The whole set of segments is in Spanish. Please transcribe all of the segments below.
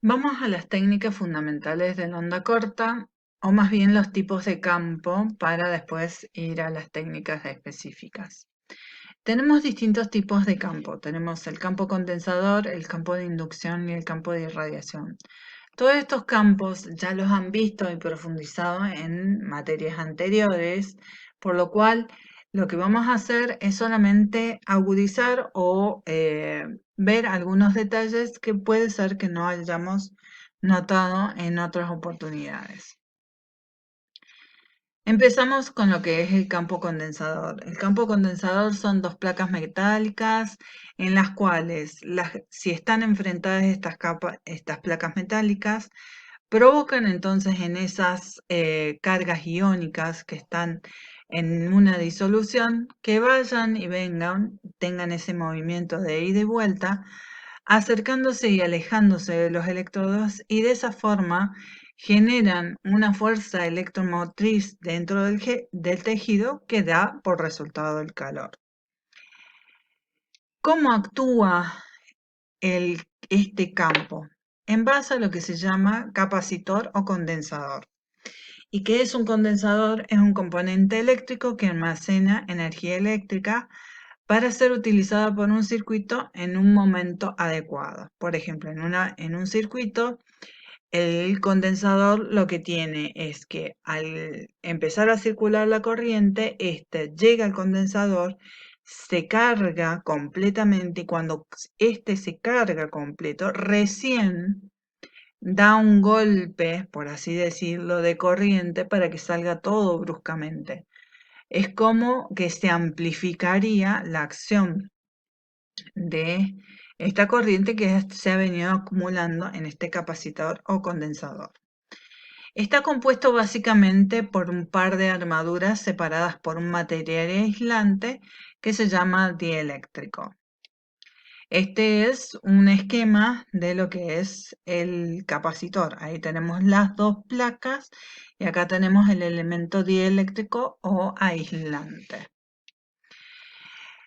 Vamos a las técnicas fundamentales de la onda corta, o más bien los tipos de campo, para después ir a las técnicas específicas. Tenemos distintos tipos de campo. Tenemos el campo condensador, el campo de inducción y el campo de irradiación. Todos estos campos ya los han visto y profundizado en materias anteriores, por lo cual lo que vamos a hacer es solamente agudizar o ver algunos detalles que puede ser que no hayamos notado en otras oportunidades. Empezamos con lo que es el campo condensador. El campo condensador son dos placas metálicas en las cuales, si están enfrentadas estas placas metálicas, provocan entonces en esas cargas iónicas que están en una disolución, que vayan y vengan, tengan ese movimiento de ida y vuelta, acercándose y alejándose de los electrodos, y de esa forma generan una fuerza electromotriz dentro del tejido que da por resultado el calor. ¿Cómo actúa este campo? En base a lo que se llama capacitor o condensador. ¿Y qué es un condensador? Es un componente eléctrico que almacena energía eléctrica para ser utilizada por un circuito en un momento adecuado. Por ejemplo, en un circuito, el condensador lo que tiene es que al empezar a circular la corriente, llega al condensador, se carga completamente, y cuando se carga completo, recién da un golpe, por así decirlo, de corriente para que salga todo bruscamente. Es como que se amplificaría la acción de esta corriente que se ha venido acumulando en este capacitor o condensador. Está compuesto básicamente por un par de armaduras separadas por un material aislante que se llama dieléctrico. Este es un esquema de lo que es el capacitor. Ahí tenemos las dos placas y acá tenemos el elemento dieléctrico o aislante.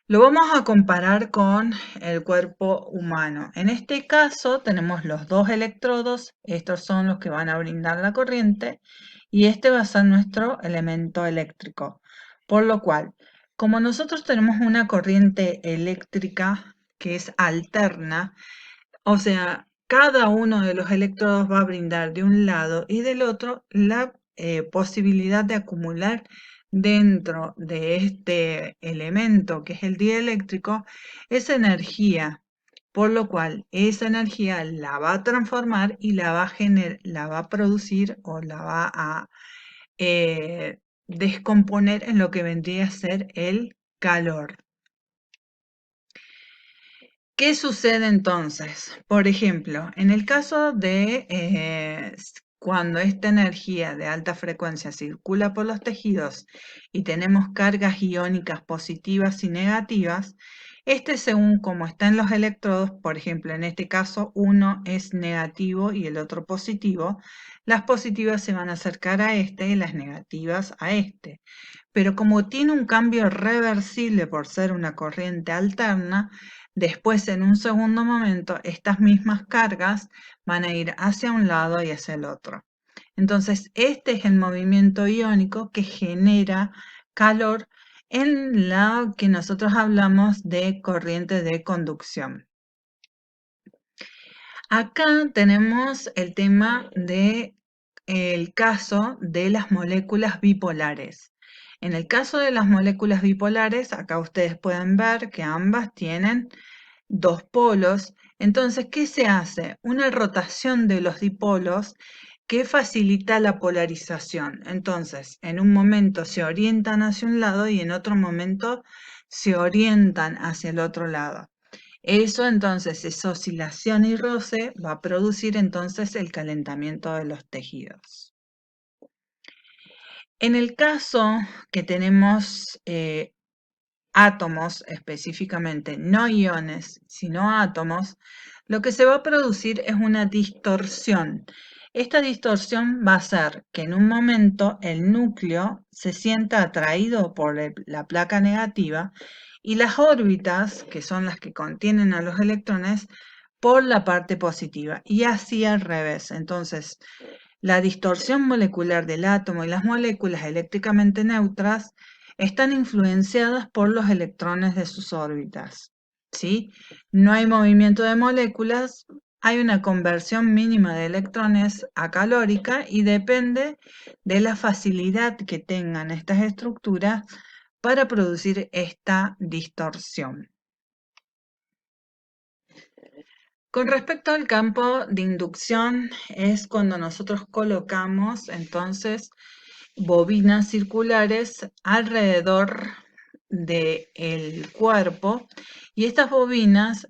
Lo vamos a comparar con el cuerpo humano. En este caso tenemos los dos electrodos, estos son los que van a brindar la corriente y este va a ser nuestro elemento eléctrico. Por lo cual, como nosotros tenemos una corriente eléctrica que es alterna, o sea, cada uno de los electrodos va a brindar de un lado y del otro la posibilidad de acumular dentro de este elemento que es el dieléctrico esa energía, por lo cual esa energía la va a transformar y la va a producir o la va a descomponer en lo que vendría a ser el calor. ¿Qué sucede entonces? Por ejemplo, en el caso de cuando esta energía de alta frecuencia circula por los tejidos y tenemos cargas iónicas positivas y negativas, según como están los electrodos, por ejemplo, en este caso uno es negativo y el otro positivo, las positivas se van a acercar a este y las negativas a este. Pero como tiene un cambio reversible por ser una corriente alterna, después, en un segundo momento, estas mismas cargas van a ir hacia un lado y hacia el otro. Entonces, este es el movimiento iónico que genera calor en la que nosotros hablamos de corriente de conducción. Acá tenemos el tema del caso de las moléculas bipolares. En el caso de las moléculas bipolares, acá ustedes pueden ver que ambas tienen dos polos. Entonces, ¿qué se hace? Una rotación de los dipolos que facilita la polarización. Entonces, en un momento se orientan hacia un lado y en otro momento se orientan hacia el otro lado. Eso entonces, esa oscilación y roce va a producir entonces el calentamiento de los tejidos. En el caso que tenemos átomos específicamente, no iones, sino átomos, lo que se va a producir es una distorsión. Esta distorsión va a hacer que en un momento el núcleo se sienta atraído por la placa negativa y las órbitas, que son las que contienen a los electrones, por la parte positiva y así al revés. Entonces, la distorsión molecular del átomo y las moléculas eléctricamente neutras están influenciadas por los electrones de sus órbitas, ¿sí? No hay movimiento de moléculas, hay una conversión mínima de electrones acalórica y depende de la facilidad que tengan estas estructuras para producir esta distorsión. Con respecto al campo de inducción, es cuando nosotros colocamos entonces bobinas circulares alrededor del cuerpo y estas bobinas,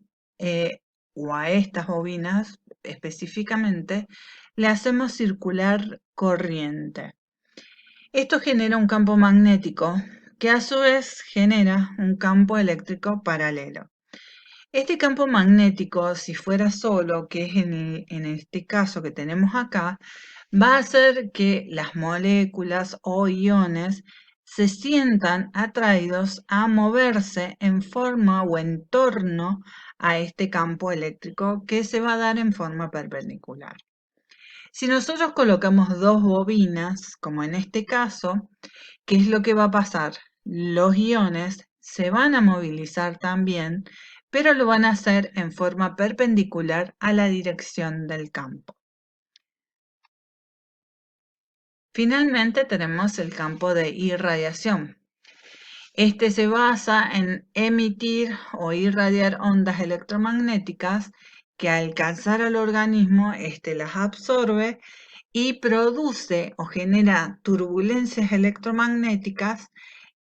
o a estas bobinas específicamente, le hacemos circular corriente. Esto genera un campo magnético que a su vez genera un campo eléctrico paralelo. Este campo magnético, si fuera solo, que es en este caso que tenemos acá, va a hacer que las moléculas o iones se sientan atraídos a moverse en forma o en torno a este campo eléctrico que se va a dar en forma perpendicular. Si nosotros colocamos dos bobinas, como en este caso, ¿qué es lo que va a pasar? Los iones se van a movilizar también, pero lo van a hacer en forma perpendicular a la dirección del campo. Finalmente tenemos el campo de irradiación. Este se basa en emitir o irradiar ondas electromagnéticas que al alcanzar al organismo, este las absorbe y produce o genera turbulencias electromagnéticas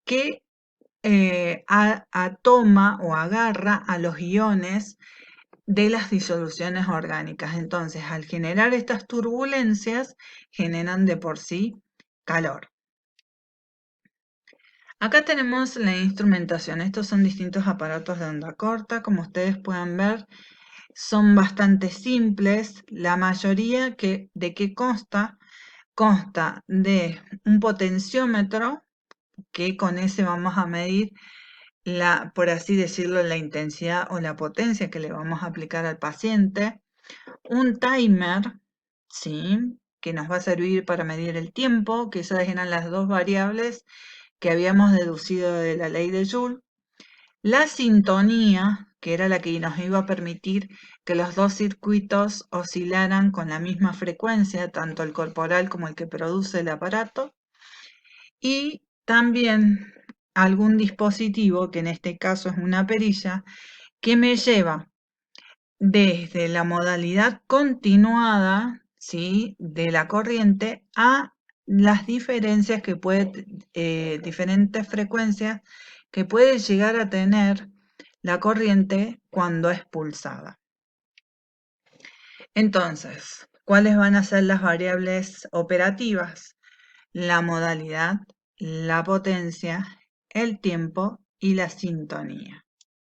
que toma o agarra a los iones de las disoluciones orgánicas. Entonces, al generar estas turbulencias, generan de por sí calor. Acá tenemos la instrumentación. Estos son distintos aparatos de onda corta. Como ustedes pueden ver, son bastante simples. La mayoría ¿de qué consta? Consta de un potenciómetro, que con ese vamos a medir por así decirlo, la intensidad o la potencia que le vamos a aplicar al paciente. Un timer, ¿sí?, que nos va a servir para medir el tiempo, que esas eran las dos variables que habíamos deducido de la ley de Joule. La sintonía, que era la que nos iba a permitir que los dos circuitos oscilaran con la misma frecuencia, tanto el corporal como el que produce el aparato. Y también algún dispositivo, que en este caso es una perilla, que me lleva desde la modalidad continuada, ¿sí?, de la corriente a las diferencias que diferentes frecuencias que puede llegar a tener la corriente cuando es pulsada. Entonces, ¿cuáles van a ser las variables operativas? La modalidad, la potencia, el tiempo y la sintonía.